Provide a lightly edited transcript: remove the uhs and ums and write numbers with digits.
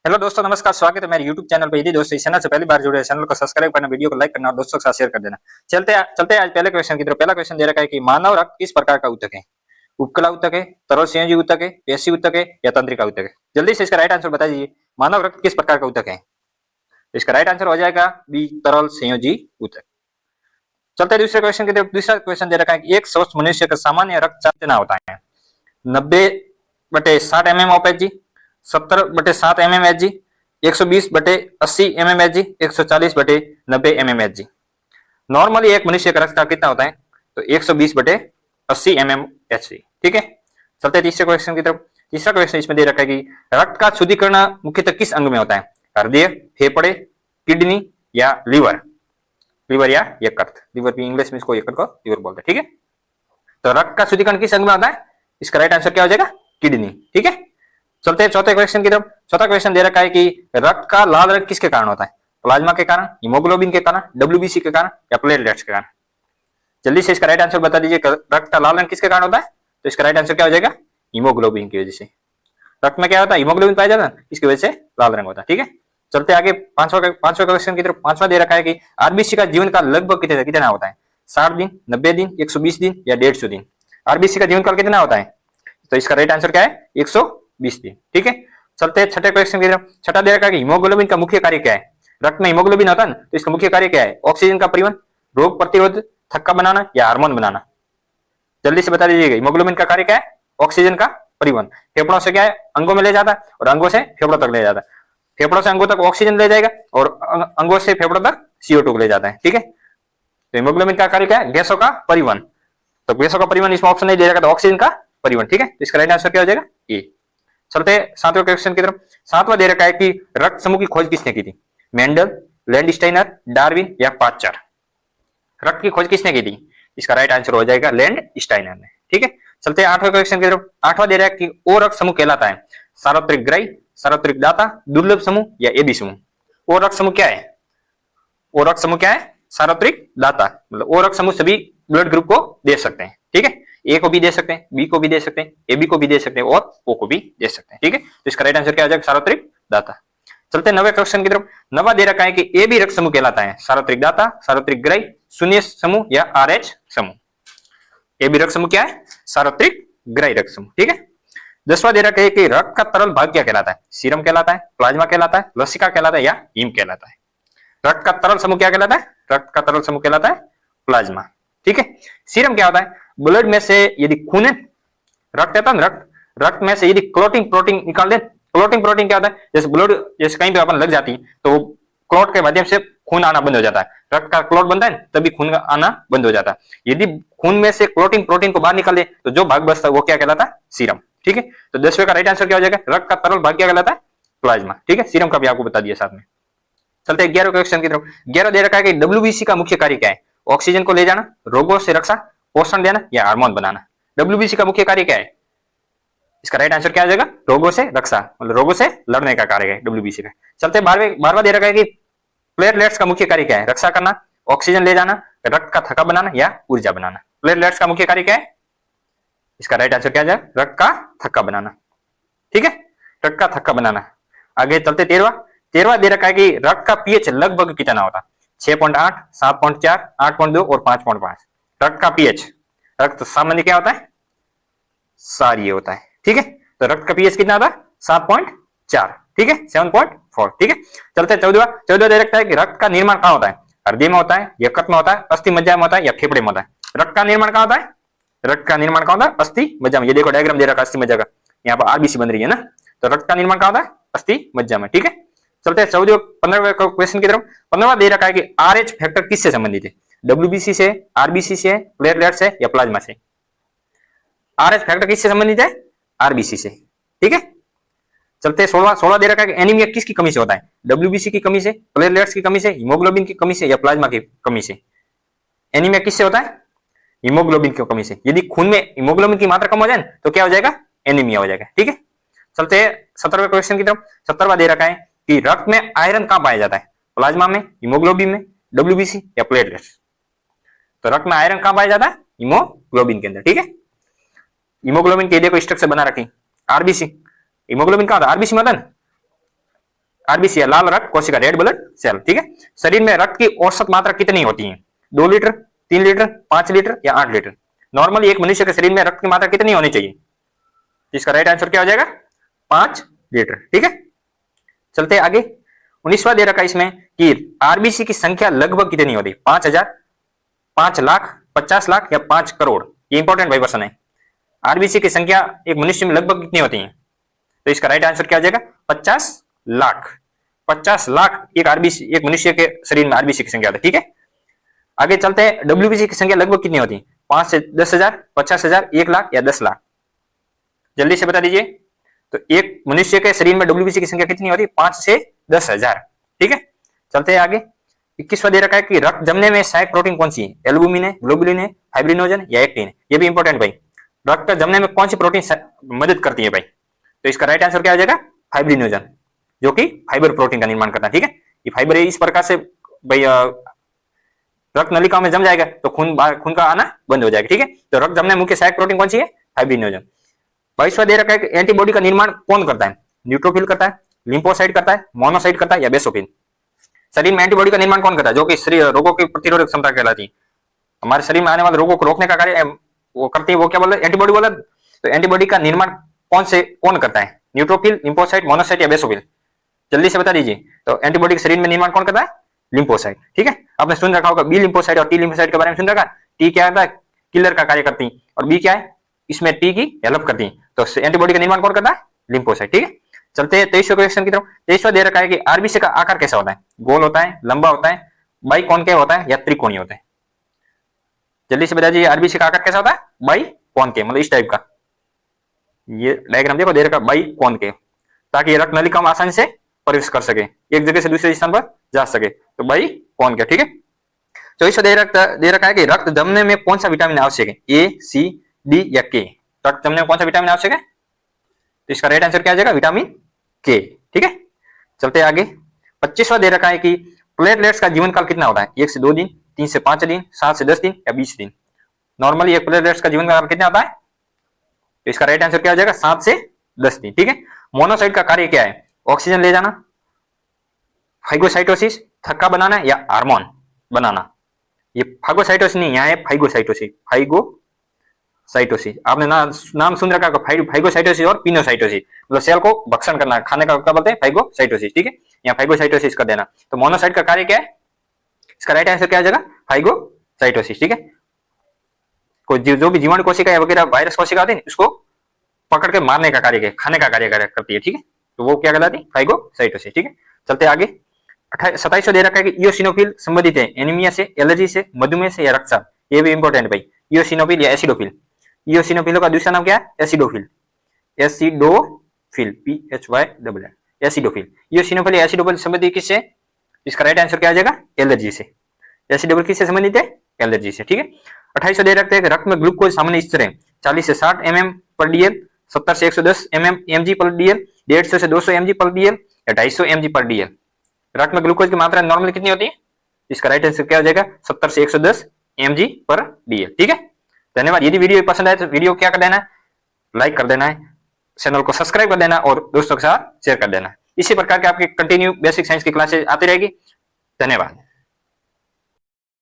Hello दोस्तों, नमस्कार। स्वागत है मेरे यूट्यूब चैनल पे। यदि दोस्तों इस चैनल से पहली बार जुड़े हैं, चैनल को सब्सक्राइब करना, वीडियो को लाइक करना और दोस्तों के साथ शेयर कर देना। चलते हैं आज पहले क्वेश्चन की तरफ। पहला क्वेश्चन दे रखा है कि मानव रक्त किस प्रकार का ऊतक है? उपकला ऊतक है, तरल संयोजी ऊतक है, पेशी ऊतक है या तंत्रिका ऊतक है? जल्दी से इसका राइट आंसर बता दीजिए। मानव रक्त किस प्रकार का ऊतक है? इसका राइट आंसर हो जाएगा बी, तरल संयोजी ऊतक। चलते हैं दूसरे क्वेश्चन की तरफ। दूसरा क्वेश्चन दे रखा है कि एक स्वस्थ मनुष्य का सामान्य रक्तचाप कितना होता है? 90/60 mm of H G, 70/7 mm H G, 120/80 mm H G, 140/90 mm H G. Normally एक मनुष्य का रक्तचाप कितना होता है? तो 120/80 mm एच जी। ठीक है, चलते हैं तीसरे क्वेश्चन की तरफ। तीसरा क्वेश्चन इसमें दे रखा है कि रक्त का शुद्धिकरण मुख्यतः किस अंग में होता है? हृदय, फेफड़े, किडनी या लिवर? लिवर या यकृत। लिवर भी इंग्लिश में इसको यकृत को लिवर बोलते हैं। ठीक है, तो रक्त का शुद्धिकरण किस अंग में होता है? इसका राइट आंसर क्या हो जाएगा? किडनी। ठीक है, चलते हैं चौथे क्वेश्चन की तरफ। चौथा क्वेश्चन दे रखा है कि रक्त का लाल रंग किसके कारण होता है? प्लाज्मा के कारण, हीमोग्लोबिन के कारण, डब्ल्यूबीसी के कारण या प्लेटलेट्स के कारण? जल्दी से इसका राइट आंसर बता दीजिए। रक्त का लाल रंग किसके कारण होता है? तो इसका राइट आंसर क्या हो जाएगा? हीमोग्लोबिन की वजह से। रक्त में क्या होता है? हीमोग्लोबिन पाया जाता है, इसकी वजह से लाल रंग होता है। ठीक है, चलते आगे पांचवा क्वेश्चन की तरफ। पांचवा दे रखा है कि आरबीसी का जीवन काल लगभग कितना होता है? 60 दिन, 90 दिन, 120 दिन या 150 दिन? आरबीसी का जीवन काल कितना होता है? तो इसका राइट आंसर क्या है? 120 दिन। ठीक है, चलते हैं छठे क्वेश्चन की तरफ। छठा दे रखा है कि हीमोग्लोबिन का मुख्य कार्य क्या है? रक्त में हीमोग्लोबिन होता है ना, तो इसका मुख्य कार्य क्या है? ऑक्सीजन का परिवहन, रोग प्रतिरोध, थक्का बनाना या हार्मोन बनाना? जल्दी से बता दीजिएगा। हीमोग्लोबिन का कार्य क्या है? ऑक्सीजन का परिवहन। फेफड़ों से क्या है? अंगों में ले जाता है और अंगों से फेफड़ों तक ले जाता है। फेफड़ों से अंगों तक ऑक्सीजन ले जाएगा और अंगों से फेफड़ों तक CO2 ले जाता है। ठीक है, तो हीमोग्लोबिन का कार्य क्या है? गैसों का परिवहन। तो गैसों का परिवहन इसमें ऑप्शन नहीं दे रखा, तो ऑक्सीजन का परिवहन। ठीक है, तो इसका राइट आंसर क्या हो जाएगा? ए। चलते सातवें क्वेश्चन की तरफ। सातवां दे रखा है कि रक्त समूह की खोज किसने की थी? मेंडल, लैंडस्टाइनर, डार्विन या पाश्चर? रक्त की खोज किसने की थी? इसका राइट आंसर हो जाएगा लैंडस्टाइनर ने। ठीक है, चलते आठवें क्वेश्चन की तरफ। आठवां दे रहा है कि ओ रक्त समूह कहलाता है? सार्वत्रिक ग्रही, सार्वत्रिक दाता, दुर्लभ समूह या एबी समूह? ओ रक्त समूह क्या है? ओ रक्त समूह क्या है? सार्वत्रिक दाता। मतलब ओ रक्त समूह सभी ब्लड ग्रुप को दे सकते हैं। ठीक है, ए को भी दे सकते हैं, बी को भी दे सकते हैं, एबी को भी दे सकते हैं और ओ को भी दे सकते हैं। ठीक है, तो इसका राइट आंसर क्या हो जाएगा? सार्वत्रिक दाता। चलते नवे क्वेश्चन की तरफ। नवा दे रखा है कि ए बी रक्त समूह कहलाता है? सार्वत्रिक दाता, सार्वत्रिक ग्रही, शून्य समूह या RH समूह? ए बी रक्त समूह क्या है? सार्वत्रिक ग्रही रक्त समूह। ठीक है, दसवां दे रखा है कि रक्त का तरल भाग क्या कहलाता है? सीरम कहलाता है, प्लाज्मा कहलाता है, लसिका कहलाता है या हीम कहलाता है? रक्त का तरल समूह क्या कहलाता है? रक्त का तरल समूह कहलाता है प्लाज्मा। ठीक है, सीरम क्या होता है? ब्लड में से यदि खून है, रक्त है ना, रक्त में से यदि क्लोटिंग प्रोटीन निकाल दे। क्लोटिंग प्रोटीन क्या होता है? जैसे ब्लड, जैसे कहीं पे अपन लग जाती है तो क्लोट के माध्यम से खून आना बंद हो जाता है। रक्त का क्लोट बनता है तभी खून आना बंद हो जाता है। यदि खून में से क्लोटिंग प्रोटीन को बाहर निकाल दे तो जो भाग बचता है वो क्या कहलाता है? सीरम। ठीक है, तो 10वें का राइट आंसर क्या हो जाएगा? रक्त का तरल भाग क्या कहलाता है? प्लाज्मा। ठीक है, सीरम का भी आपको बता दिया साथ में। चलते हैं 11वें क्वेश्चन की तरफ। 11 दे रखा है कि WBC का मुख्य कार्य क्या है? ऑक्सीजन को ले जाना, रोगों से रक्षा, पोषण देना या हार्मोन बनाना? WBC का मुख्य कार्य क्या है? इसका राइट आंसर क्या आ जाएगा? रोगों से रक्षा, मतलब रोगों से लड़ने का कार्य है WBC का। चलते 12वां दे रखा है कि प्लेटलेट्स का मुख्य कार्य क्या है? रक्षा करना, ऑक्सीजन ले जाना, रक्त का थक्का बनाना या ऊर्जा बनाना? प्लेटलेट्स का मुख्य कार्य क्या है? इसका राइट आंसर क्या आ जाएगा? रक्त का थक्का बनाना। ठीक है, रक्त का थक्का बनाना। आगे चलते 13वां दे रखा है कि रक्त का पीएच लगभग कितना होता है? 6.8, 7.4, 8.2 और 5.5? रक्त का पीएच, रक्त सामान्य क्या होता है? क्षारीय होता है। ठीक है, तो रक्त का पीएच कितना होता है? 7.4। ठीक है, 7.4। ठीक है, चलते 14वां दे रखता है कि रक्त का निर्माण कहाँ होता है? हृदय में होता है, यकृत में होता है, अस्थि मज्जा में होता है या फेफड़े में होता है? रक्त का निर्माण कहाँ होता है? रक्त का निर्माण कहाँ होता है? अस्थि मज्जा में। ये देखो डायग्राम दे रखा है अस्थि मज्जा का, यहाँ पर आरबीसी बन रही है ना, तो रक्त का निर्माण कहाँ होता है? अस्थि मज्जा में। ठीक है, चलते हैं 15वें क्वेश्चन की तरफ। 15वां दे रखा है कि RH फैक्टर किससे संबंधित है? WBC से, RBC से, प्लेटलेट से या प्लाज्मा से? RH फैक्टर किससे संबंधित है? RBC से। ठीक है, चलते 16 दे रखा है कि एनीमिया किसकी कमी से होता है? WBC की कमी से, प्लेटलेट्स की कमी से, हीमोग्लोबिन की कमी से या प्लाज्मा की कमी से? एनीमिया किससे होता है? हीमोग्लोबिन की कमी से। यदि खून में हीमोग्लोबिन की मात्रा कम हो जाए तो क्या हो जाएगा? एनीमिया हो जाएगा। ठीक है, चलते 17वें क्वेश्चन की तरफ। 17वां दे रखा है कि रक्त में आयरन कहां पाया जाता है? प्लाज्मा में, हीमोग्लोबिन में, WBC या प्लेटलेट्स? तो रक्त में आयरन कहां पाया जाता है? हीमोग्लोबिन के अंदर। ठीक है, हीमोग्लोबिन के देखो स्ट्रक्चर बना रखी। आरबीसी, हीमोग्लोबिन कहां था? आरबीसी में था ना, आरबीसी लाल रक्त कोशिका, रेड ब्लड सेल, ठीक है। शरीर में रक्त की औसत मात्रा कितनी होती है? 2 लीटर, 3 लीटर, 5 लीटर या 8 लीटर? नॉर्मली एक मनुष्य के शरीर में रक्त की मात्रा कितनी होनी चाहिए? इसका राइट आंसर क्या हो जाएगा? 5 लीटर, ठीक है। चलते आगे। 19वां दे रखा है इसमें कि आरबीसी की संख्या लगभग कितनी होती है? 5000, 5 लाख, 50 लाख या 5 करोड़? ये इंपॉर्टेंट भाई क्वेश्चन है। आरबीसी की संख्या एक मनुष्य में लगभग कितनी होती है? तो इसका राइट आंसर क्या हो जाएगा? 50 लाख। 50 लाख एक आरबीसी, एक मनुष्य के शरीर में आरबीसी की संख्या होती है, ठीक है। आगे चलते हैं। डब्ल्यूबीसी की संख्या लगभग कितनी होती है? 5 से 10,000, 50,000, 1 लाख या 10 लाख? जल्दी से बता दीजिए। तो एक मनुष्य के शरीर में डब्ल्यूबीसी की संख्या कितनी होती है? 5 से 10,000, ठीक है। चलते हैं आगे। 21वां दे रखा है कि रक्त जमने में सहायक प्रोटीन कौन सी है? एल्बुमिन है, ग्लोबुलिन है, फाइब्रिनोजन या एक्टिन है? ये भी इंपॉर्टेंट भाई। रक्त जमने में कौन सी प्रोटीन मदद करती है भाई? तो इसका राइट आंसर क्या हो जाएगा? फाइब्रिनोजन, जो कि फाइबर प्रोटीन का निर्माण करता है, ठीक है। ये फाइबर इस प्रकार से भाई रक्त नलिकाओं में जम जाएगा तो खून का आना बंद हो जाएगा, ठीक है। तो रक्त जमने मुख्य सहायक प्रोटीन कौन सी है? फाइब्रिनोजन। 22वां दे रखा है कि एंटीबॉडी का निर्माण कौन करता है? न्यूट्रोफिल करता है, लिम्फोसाइट करता है, मोनोसाइट करता है या बेसोफिल? शरीर में एंटीबॉडी का निर्माण कौन करता है? जो कि शरीर रोगों की प्रतिरोधक क्षमता कहलाती है। हमारे शरीर में आने वाले रोगों को रोकने का कार्य वो करती है, वो क्या बोल रहे? एंटीबॉडी बोला। तो एंटीबॉडी का निर्माण कौन करता है? न्यूट्रोफिल, लिम्फोसाइट, मोनोसाइट या बेसोफिल? जल्दी से बता दीजिए। तो एंटीबॉडी के शरीर में निर्माण कौन करता है? लिम्फोसाइट, ठीक है। आपने सुन रखा होगा बी लिम्फोसाइट और टी लिम्फोसाइट के बारे में सुन रखा। टी क्या होता है? किलर का कार्य करती है, और बी क्या है? इसमें टी की हेल्प करती है। तो एंटीबॉडी का निर्माण कौन करता है? लिम्फोसाइट, ठीक है। चलते हैं 23वें क्वेश्चन की तरफ। 23वां दे रखा है कि आरबीसी का आकार कैसा होता है? गोल होता है, लंबा होता है, बाइकॉनकेव होता है या त्रिकोणीय होता है? जल्दी से बता दीजिए। आरबीसी का आकार कैसा होता है? बाइकॉनकेव, मतलब इस टाइप का। ये डायग्राम देखो दे रखा बाइकॉनकेव, ताकि रक्त नलिका में आसानी से प्रवेश कर सके, एक जगह से दूसरे स्थान पर जा सके। तो बाइकॉनकेव, ठीक है। 24वां दे रखा है कि रक्त जमने में कौन सा विटामिन आवश्यक है? ए, सी, डी या के? रक्त जमने में कौन सा विटामिन आवश्यक है? तो इसका राइट आंसर क्या आ जाएगा? विटामिन के, ठीक है। चलते आगे। 25वां दे रखा है कि प्लेटलेट्स का जीवन काल कितना होता है? 1 से 2 दिन, 3 से 5 दिन, 7 से 10 दिन या 20 दिन? नॉर्मली एक प्लेटलेट्स का जीवन काल कितना होता है? तो इसका राइट आंसर क्या हो जाएगा? 7 से 10 दिन, ठीक है। मोनोसाइट का कार्य क्या है? ऑक्सीजन ले जाना, फाइगोसाइटोसिस, थक्का बनाना या हार्मोन बनाना? ये फागोसाइटोसिस नहीं, यहाँ है फाइगोसाइटोसिस। फाइगोसाइटोसिस आपने नाम सुन रखा है, फाइगोसाइटोसिस और पिनोसाइटोसिस, मतलब सेल को भक्षण करना, खाने का क्या बोलते हैं? फाइगोसाइटोसिस, ठीक है। यहाँ फाइगोसाइटोसिस कर देना। तो मोनोसाइट का कार्य क्या है? इसका राइट आंसर क्या आ जाएगा? फाइगोसाइटोसिस, ठीक है। जो भी जीवाणु कोशिका वगैरह वायरस कोशिका आती है उसको पकड़ के मारने का कार्य, खाने का कार्य करती है, ठीक है। तो वो क्या कहलाती है? फाइगोसाइटोसिस, ठीक है। चलते आगे। 27वां दे रखा है कि इयोसिनोफिल संबंधित है एनीमिया से, एलर्जी से, मधुमेह से या रक्तचाप? ये भी इंपॉर्टेंट भाई। इयोसिनोफिल या एसिडोफिल? इयोसिनोफिलों का दूसरा नाम क्या है? Acidophil. Acidophil, PHY, acidophil. Eosinophil या एसिडोफिल संबंधित किससे? इसका राइट आंसर क्या आ जाएगा? एलर्जी से। एसिडोफिल किससे संबंधित है? एलर्जी से, ठीक है। 28वां दे रखते हैं कि रक्त में ग्लूकोज सामान्य स्तर है 40 से 60 mm/dl, 70 से 110 mg/dl, 150 से 200 mg/dl या 250 mg/dl? रक्त में ग्लूकोज की मात्रा नॉर्मली कितनी होती है? इसका राइट आंसर क्या हो जाएगा? 70 से 110 mg/dl, ठीक है। धन्यवाद। यदि वीडियो पसंद आए तो वीडियो क्या कर देना है? लाइक कर देना है, चैनल को सब्सक्राइब कर देना और दोस्तों के साथ शेयर कर देना। इसी प्रकार के आपके कंटिन्यू बेसिक साइंस की क्लासेस आती रहेगी। धन्यवाद।